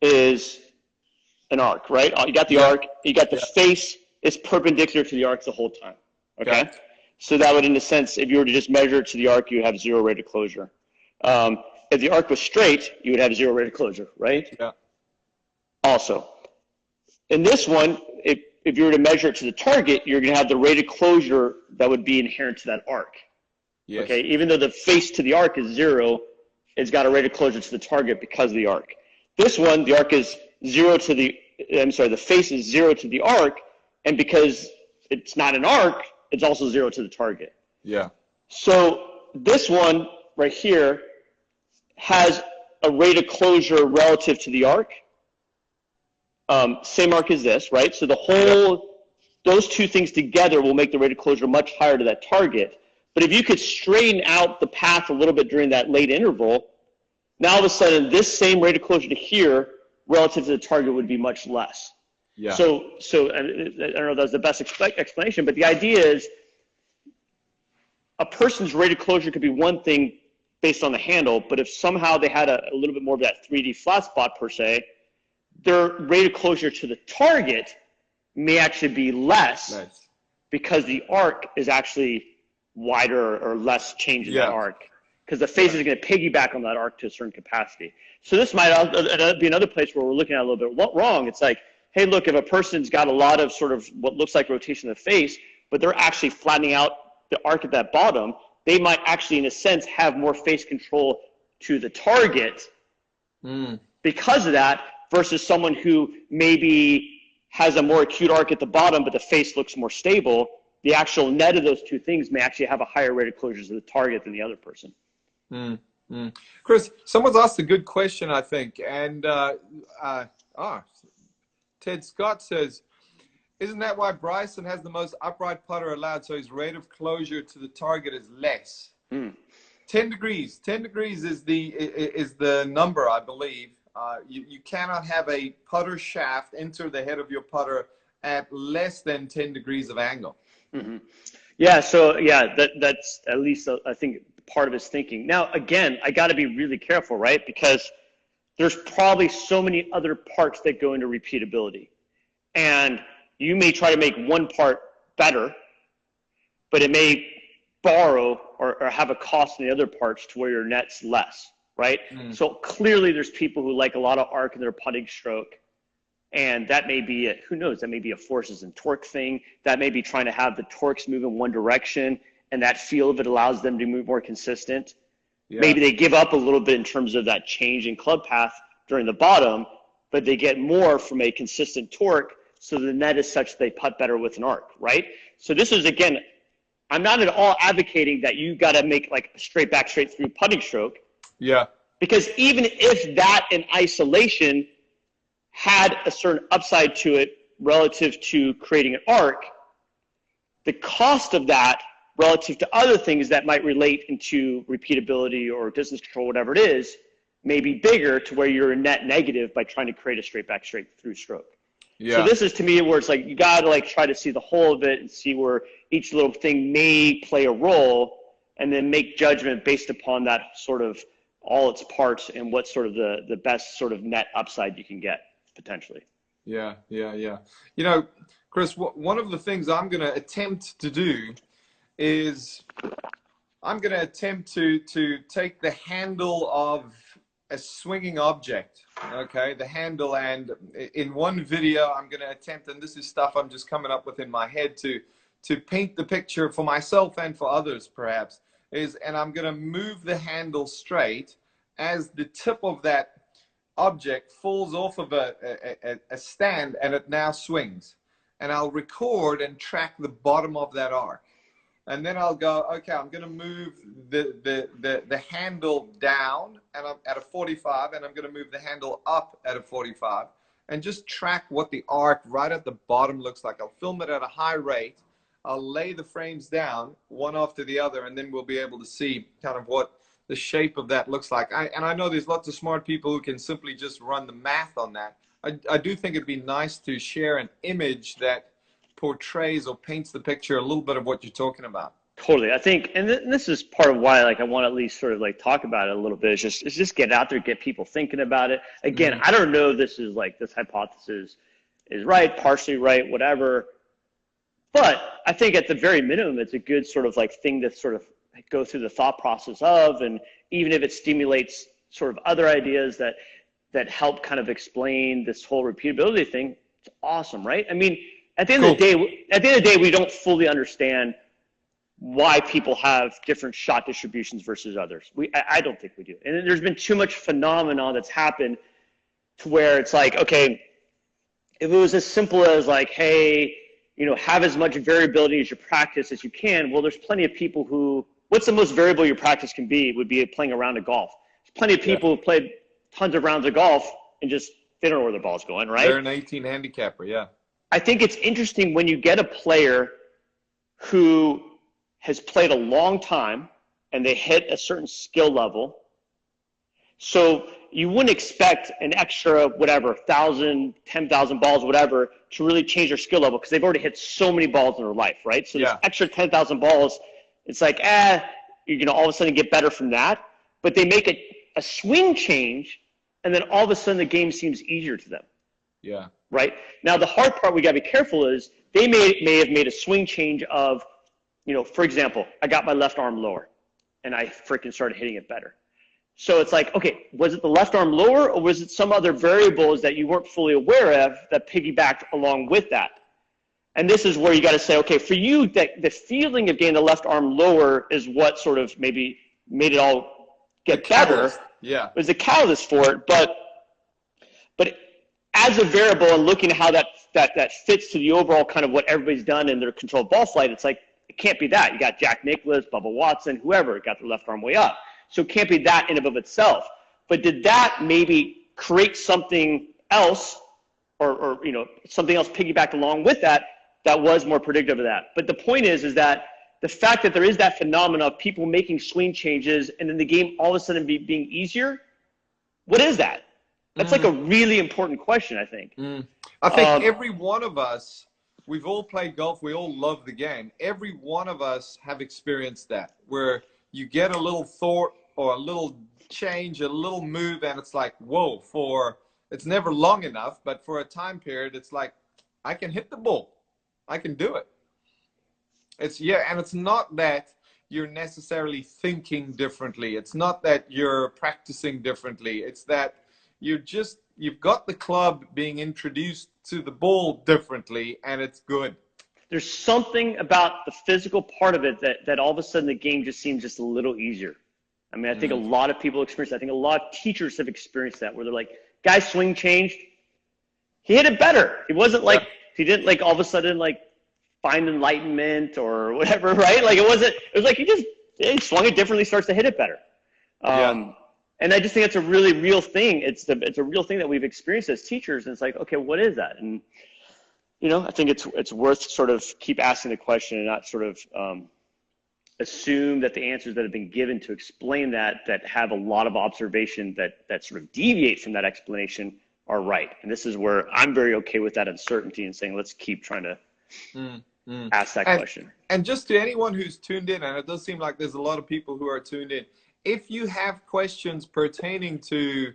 is an arc, right? You got the arc. You got the face is perpendicular to the arc the whole time. Okay, so that would, in a sense, if you were to just measure it to the arc, you have zero rate of closure. If the arc was straight, you would have zero rate of closure, right? Yeah. Also, in this one, if you were to measure it to the target, you're going to have the rate of closure that would be inherent to that arc. Yes. Okay, even though the face to the arc is zero, it's got a rate of closure to the target because of the arc. This one, the arc is the face is zero to the arc, and because it's not an arc, it's also zero to the target. Yeah. So this one right here has a rate of closure relative to the arc. Same arc as this, right? So those two things together will make the rate of closure much higher to that target. But if you could straighten out the path a little bit during that late interval, now all of a sudden this same rate of closure to here relative to the target would be much less. Yeah. So and I don't know if that's the best explanation, but the idea is a person's rate of closure could be one thing based on the handle, but if somehow they had a little bit more of that 3D flat spot per se, their rate of closure to the target may actually be less. Nice. Because the arc is actually wider or less change in that arc, because the face is going to piggyback on that arc to a certain capacity. So this might be another place where we're looking at a little bit wrong. It's like, hey, look, if a person's got a lot of sort of what looks like rotation of the face, but they're actually flattening out the arc at that bottom, they might actually, in a sense, have more face control to the target because of that, versus someone who maybe has a more acute arc at the bottom, but the face looks more stable. The actual net of those two things may actually have a higher rate of closures to the target than the other person. Chris, someone's asked a good question, I think. And Ted Scott says, isn't that why Bryson has the most upright putter allowed, so his rate of closure to the target is less? 10 degrees. 10 degrees is the number, I believe. You cannot have a putter shaft enter the head of your putter at less than 10 degrees of angle. Yeah, so yeah, that's at least I think part of his thinking. Now, again, I got to be really careful, right? Because there's probably so many other parts that go into repeatability. And you may try to make one part better, but it may borrow or have a cost in the other parts to where your net's less. Right? So clearly there's people who like a lot of arc in their putting stroke, and that may be who knows, that may be a forces and torque thing. That may be trying to have the torques move in one direction, and that feel of it allows them to move more consistent. Maybe they give up a little bit in terms of that change in club path during the bottom, but they get more from a consistent torque, so the net is such they putt better with an arc, right? So this is, again, I'm not at all advocating that you got to make like a straight back, straight through putting stroke. Yeah. Because even if that in isolation had a certain upside to it relative to creating an arc, the cost of that relative to other things that might relate into repeatability or distance control, whatever it is, may be bigger to where you're a net negative by trying to create a straight back, straight through stroke. Yeah. So this is, to me, where it's like you got to like try to see the whole of it and see where each little thing may play a role, and then make judgment based upon that sort of all its parts and what sort of the best sort of net upside you can get potentially. Yeah. You know, Chris, one of the things I'm going to attempt to do is I'm going to attempt to take the handle of a swinging object, okay, the handle, and in one video I'm going to attempt, and this is stuff I'm just coming up with in my head, to paint the picture for myself and for others perhaps, and I'm going to move the handle straight as the tip of that object falls off of a stand, and it now swings, and I'll record and track the bottom of that arc. And then I'll go, okay, I'm going to move the handle down and I'm at a 45, and I'm going to move the handle up at a 45, and just track what the arc right at the bottom looks like. I'll film it at a high rate. I'll lay the frames down one after the other, and then we'll be able to see kind of what the shape of that looks like. And I know there's lots of smart people who can simply just run the math on that. I do think it'd be nice to share an image that portrays or paints the picture a little bit of what you're talking about. Totally. I think, and this is part of why, like, I want to at least sort of like talk about it a little bit. It's just get out there, get people thinking about it. Again, I don't know if this is like, this hypothesis is right, partially right, whatever. But I think at the very minimum, it's a good sort of like thing to sort of go through the thought process of, and even if it stimulates sort of other ideas that help kind of explain this whole repeatability thing, it's awesome, right? I mean, at the end of the day, we don't fully understand why people have different shot distributions versus others. I don't think we do. And there's been too much phenomenon that's happened to where it's like, okay, if it was as simple as like, hey, you know, have as much variability as your practice as you can. Well, there's plenty of people who, what's the most variable your practice can be would be playing a round of golf. There's plenty of people who played tons of rounds of golf and just they don't know where their ball's going, right? They're an 18 handicapper, yeah. I think it's interesting when you get a player who has played a long time and they hit a certain skill level. So you wouldn't expect an extra, whatever, 1,000, 10,000 balls, whatever, to really change their skill level because they've already hit so many balls in their life, right? So this extra 10,000 balls, it's like, you're going to all of a sudden get better from that. But they make a swing change, and then all of a sudden the game seems easier to them. Yeah. Right? Now, the hard part we got to be careful is they may have made a swing change of, for example, I got my left arm lower, and I freaking started hitting it better. So it's like, okay, was it the left arm lower, or was it some other variables that you weren't fully aware of that piggybacked along with that? And this is where you got to say, okay, for you, the feeling of getting the left arm lower is what sort of maybe made it all get better. Yeah. It was the catalyst for it, but as a variable and looking at how that fits to the overall kind of what everybody's done in their controlled ball flight, it's like, it can't be that. You got Jack Nicklaus, Bubba Watson, whoever got their left arm way up. So it can't be that in and of itself. But did that maybe create something else or something else piggybacked along with that was more predictive of that? But the point is that the fact that there is that phenomenon of people making swing changes and then the game all of a sudden being easier, what is that? That's like a really important question, I think. I think every one of us, we've all played golf. We all love the game. Every one of us have experienced that, where you get a little thought or a little change, a little move, and it's like, whoa, it's never long enough, but for a time period, it's like, I can hit the ball. I can do it. And it's not that you're necessarily thinking differently. It's not that you're practicing differently. It's that you've got the club being introduced to the ball differently, and it's good. There's something about the physical part of it that all of a sudden the game just seems just a little easier. I mean, I think a lot of people experience that. I think a lot of teachers have experienced that, where they're like, guy's swing changed. He hit it better. It wasn't like he didn't like all of a sudden like find enlightenment or whatever, right? Like it was like he swung it differently, starts to hit it better. And I just think it's a really real thing. It's a real thing that we've experienced as teachers. And it's like, okay, what is that? And, I think it's worth sort of keep asking the question and not sort of assume that the answers that have been given to explain that have a lot of observation that sort of deviate from that explanation are right. And this is where I'm very okay with that uncertainty and saying, let's keep trying to ask that question. And just to anyone who's tuned in, and it does seem like there's a lot of people who are tuned in, if you have questions pertaining to,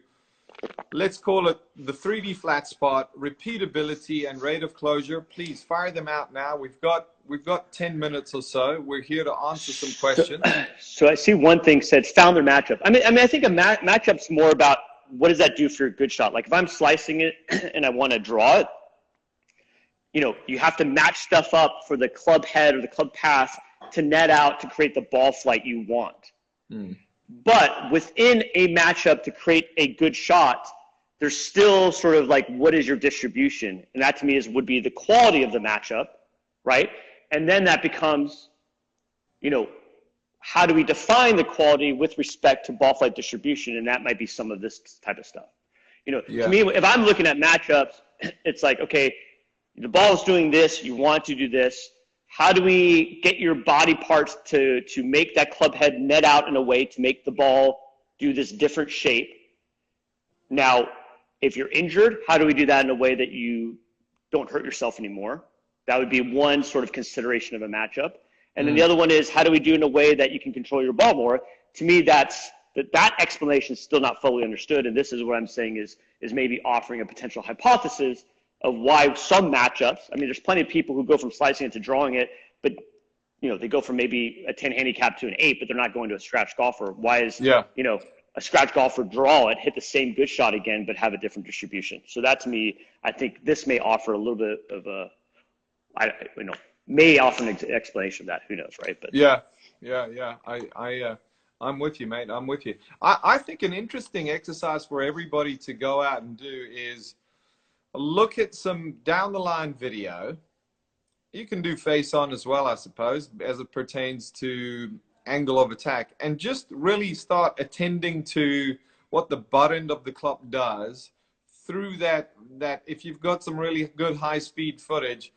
let's call it the 3D flat spot, repeatability, and rate of closure, please fire them out now. We've got 10 minutes or so. We're here to answer some questions. So I see one thing said, found their matchup. I mean, I think a matchup's more about what does that do for your good shot? Like if I'm slicing it and I want to draw it, you have to match stuff up for the club head or the club path to net out to create the ball flight you want. But within a matchup to create a good shot, there's still sort of like, what is your distribution? And that to me would be the quality of the matchup, right? And then that becomes, how do we define the quality with respect to ball flight distribution? And that might be some of this type of stuff. To me, if I'm looking at matchups, it's like, okay, the ball is doing this, you want to do this. How do we get your body parts to make that club head net out in a way to make the ball do this different shape? Now, if you're injured, how do we do that in a way that you don't hurt yourself anymore? That would be one sort of consideration of a matchup. And then the other one is, how do we do it in a way that you can control your ball more? To me, that explanation is still not fully understood. And this is what I'm saying is maybe offering a potential hypothesis of why some matchups, I mean, there's plenty of people who go from slicing it to drawing it, but they go from maybe a 10 handicap to an 8, but they're not going to a scratch golfer. Why is, a scratch golfer draw it, hit the same good shot again, but have a different distribution? So that to me, I think this may offer a little bit of may offer an explanation of that. Who knows, right? But I'm with you, mate. I'm with you. I think an interesting exercise for everybody to go out and do is look at some down the line video. You can do face on as well, I suppose, as it pertains to angle of attack, and just really start attending to what the butt end of the club does through that if you've got some really good high speed footage,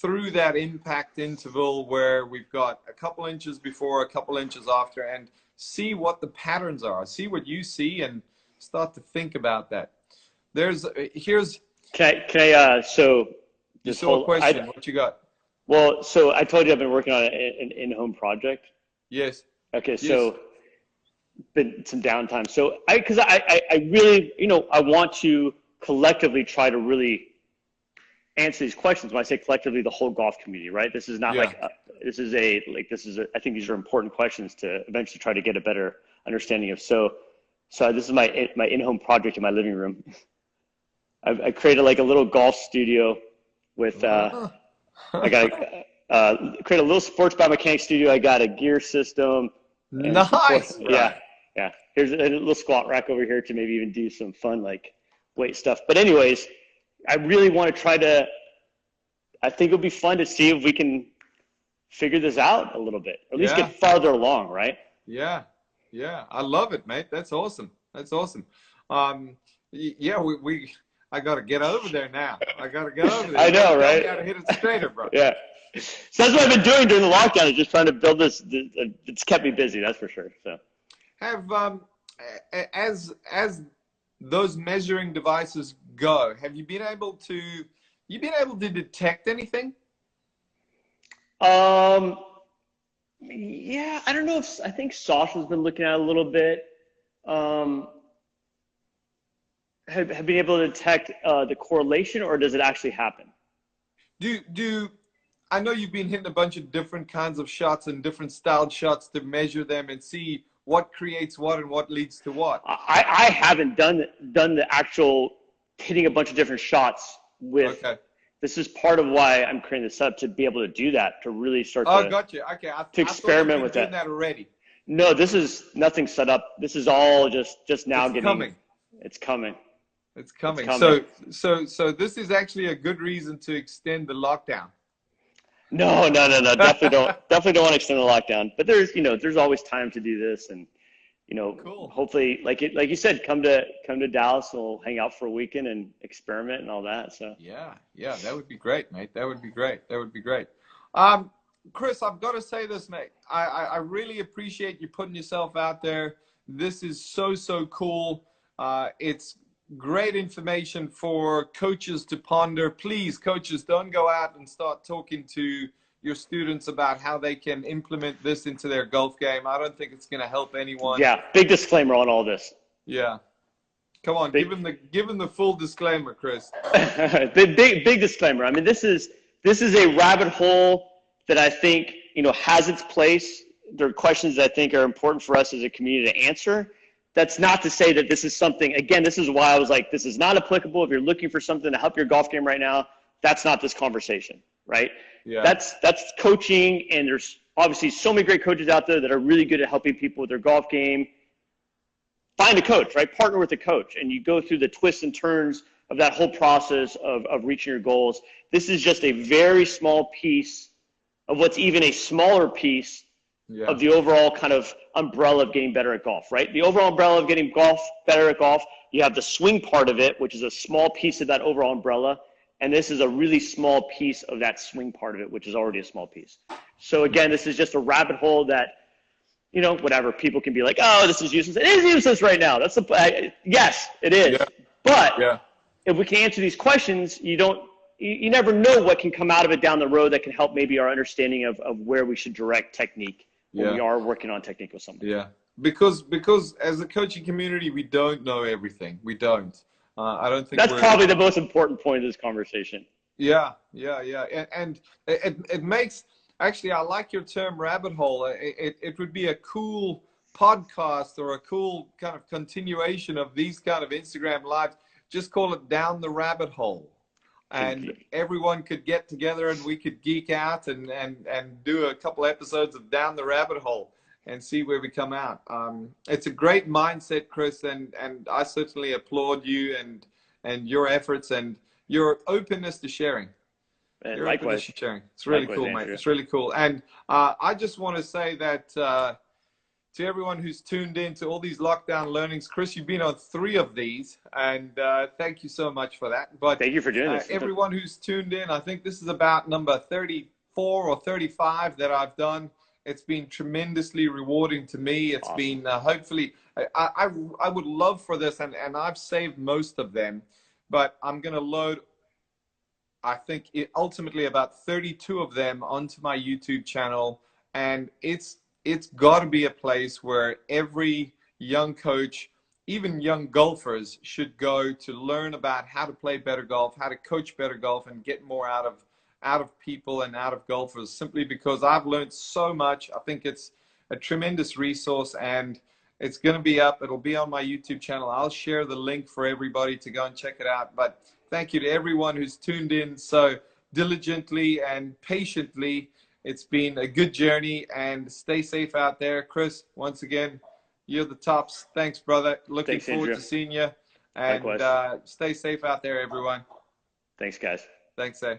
through that impact interval where we've got a couple inches before, a couple inches after, and see what the patterns are, see what you see, and start to think about that. Here's. So You this saw whole, a question. What you got? well, so I told you I've been working on an in-home project. Yes. Okay. Yes. So been some downtime. So because I really, I want to collectively try to really answer these questions. When I say collectively, the whole golf community, right? This is not Yeah. I think these are important questions to eventually try to get a better understanding of. So this is my in-home project in my living room. I created like a little golf studio with, I got create a little sports biomechanics studio. I got a gear system. And Nice. Yeah. Here's a little squat rack over here to maybe even do some fun like weight stuff. But anyways, I really want to I think it'll be fun to see if we can figure this out a little bit, or at least get farther along, right? Yeah. I love it, mate. That's awesome. Yeah, I got to get over there now. I got to get over there. I know, right? I got to hit it straighter, bro. Yeah. So that's what I've been doing during the lockdown, is just trying to build this. It's kept me busy, that's for sure. So have as those measuring devices go, have you been able to detect anything? Yeah, I don't know I think Sasha's been looking at it a little bit. Have been able to detect the correlation, or does it actually happen? I know you've been hitting a bunch of different kinds of shots and different styled shots to measure them and see what creates what and what leads to what. I haven't done the actual hitting a bunch of different shots with. Okay. This is part of why I'm creating this up, to be able to do that, to really start to. Oh, gotcha. Okay. To experiment with that. That already. No, this is nothing set up. This is all just now It's coming. It's coming. It's coming. So this is actually a good reason to extend the lockdown. No. Definitely don't want to extend the lockdown. But there's always time to do this, and cool. Hopefully, like you said, come to Dallas. We'll hang out for a weekend and experiment and all that. So yeah, that would be great, mate. That would be great. Chris, I've got to say this, mate. I really appreciate you putting yourself out there. This is so cool. It's great information for coaches to ponder. Please, coaches, don't go out and start talking to your students about how they can implement this into their golf game. I don't think it's going to help anyone. Yeah, big disclaimer on all this. Yeah. Come on, give him the full disclaimer, Chris. big disclaimer. I mean, this is a rabbit hole that I think, has its place. There are questions that I think are important for us as a community to answer. That's not to say that this is something, again, this is why I was like, this is not applicable. If you're looking for something to help your golf game right now, that's not this conversation, right? Yeah. That's coaching, and there's obviously so many great coaches out there that are really good at helping people with their golf game. Find a coach, right? Partner with a coach, and you go through the twists and turns of that whole process of reaching your goals. This is just a very small piece of what's even a smaller piece of the overall kind of umbrella of getting better at golf, right? The overall umbrella of getting better at golf, you have the swing part of it, which is a small piece of that overall umbrella. And this is a really small piece of that swing part of it, which is already a small piece. So again, this is just a rabbit hole that, whatever, people can be like, oh, this is useless. It is useless right now. Yes, it is. Yeah. But if we can answer these questions, you never know what can come out of it down the road that can help maybe our understanding of where we should direct technique when we are working on technique with someone. Yeah, because as a coaching community, we don't know everything. We don't. I don't think that's probably the most important point of this conversation. Yeah. And it makes, actually, I like your term rabbit hole. It would be a cool podcast or a cool kind of continuation of these kind of Instagram lives. Just call it Down the Rabbit Hole. And everyone could get together and we could geek out and do a couple episodes of Down the Rabbit Hole and see where we come out. It's a great mindset, Chris, and I certainly applaud you and your efforts and your openness to sharing. Your openness to sharing. It's really cool, mate. It's really cool. And I just want to say that to everyone who's tuned in to all these lockdown learnings, Chris, you've been on 3 of these, and thank you so much for that. But thank you for doing this. Everyone who's tuned in, I think this is about number 34 or 35 that I've done. It's been tremendously rewarding to me. It's Awesome. been hopefully, I would love for this, and I've saved most of them, but I'm going to load, I think ultimately about 32 of them onto my YouTube channel. And it's got to be a place where every young coach, even young golfers, should go to learn about how to play better golf, how to coach better golf, and get more out of people and out of golfers, simply because I've learned so much. I think it's a tremendous resource, and it's going to be up. It'll be on my YouTube channel. I'll share the link for everybody to go and check it out. But thank you to everyone who's tuned in so diligently and patiently. It's been a good journey, and stay safe out there. Chris, once again, you're the tops. Thanks, brother. Looking forward to seeing you. And stay safe out there, everyone. Thanks, guys. Thanks, eh?